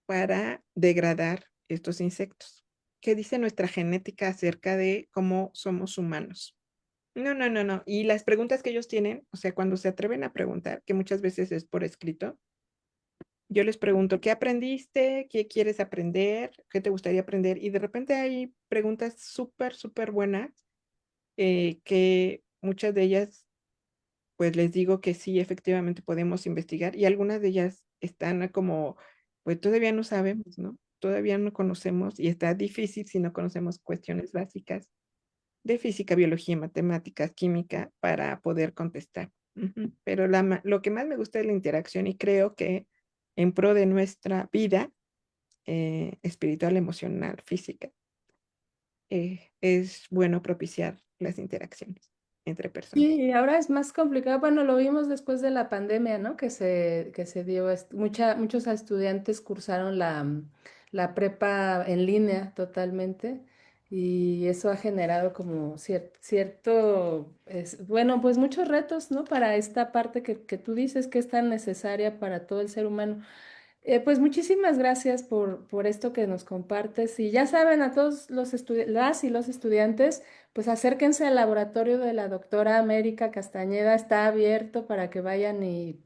para degradar estos insectos? qué dice nuestra genética acerca de cómo somos humanos. No, no, no, no. Y las preguntas que ellos tienen, o sea, cuando se atreven a preguntar, que muchas veces es por escrito, yo les pregunto, ¿qué aprendiste? ¿Qué quieres aprender? ¿Qué te gustaría aprender? Y de repente hay preguntas súper, súper buenas, que muchas de ellas, pues les digo que sí, efectivamente podemos investigar y algunas de ellas están como, pues todavía no sabemos, ¿no? Todavía no conocemos y está difícil si no conocemos cuestiones básicas de física, biología, matemáticas, química para poder contestar. Ujú. Pero lo que más me gusta es la interacción y creo que en pro de nuestra vida espiritual, emocional, física, es bueno propiciar las interacciones entre personas. Sí, y ahora es más complicado. Bueno, lo vimos después de la pandemia, ¿no? Que se dio, muchos estudiantes cursaron la prepa en línea totalmente y eso ha generado como cierto, bueno, pues muchos retos, ¿no? Para esta parte que tú dices que es tan necesaria para todo el ser humano. Pues muchísimas gracias por esto que nos compartes. Y ya saben, a todos las y los estudiantes, pues acérquense al laboratorio de la doctora América Castañeda. Está abierto para que vayan y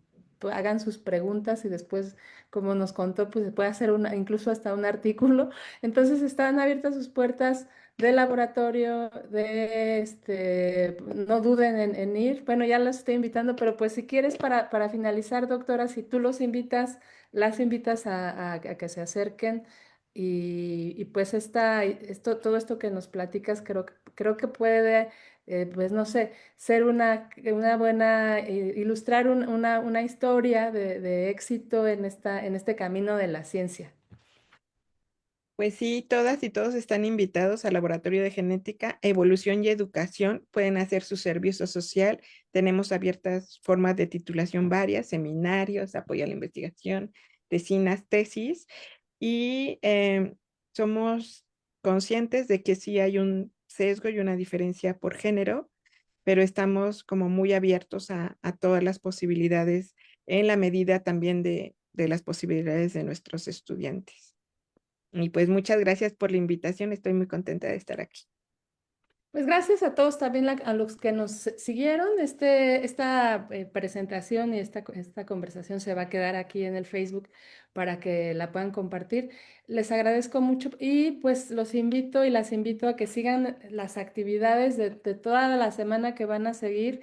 hagan sus preguntas y después, como nos contó, pues se puede hacer incluso hasta un artículo. Entonces están abiertas sus puertas del laboratorio, no duden en ir. Bueno, ya los estoy invitando, pero pues si quieres para finalizar, doctora, si tú los invitas las invitas a que se acerquen y pues todo esto que nos platicas creo que puede, pues no sé, ser una buena, ilustrar una historia de éxito en este camino de la ciencia. Pues sí, todas y todos están invitados al Laboratorio de Genética, Evolución y Educación. Pueden hacer su servicio social. Tenemos abiertas formas de titulación varias, seminarios, apoyo a la investigación, tesinas, tesis. Y somos conscientes de que sí hay un sesgo y una diferencia por género, pero estamos como muy abiertos a todas las posibilidades en la medida también de las posibilidades de nuestros estudiantes. Y pues muchas gracias por la invitación. Estoy muy contenta de estar aquí. Pues gracias a todos también a los que nos siguieron. Esta presentación y esta conversación se va a quedar aquí en el Facebook para que la puedan compartir. Les agradezco mucho y pues los invito y las invito a que sigan las actividades de toda la semana que van a seguir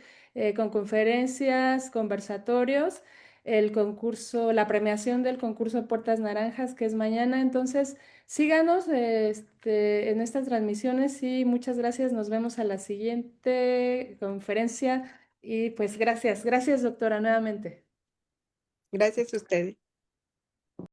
con conferencias, conversatorios, el concurso, la premiación del concurso Puertas Naranjas que es mañana. Entonces... Síganos en estas transmisiones y muchas gracias. Nos vemos a la siguiente conferencia y pues gracias, gracias doctora nuevamente. Gracias a ustedes.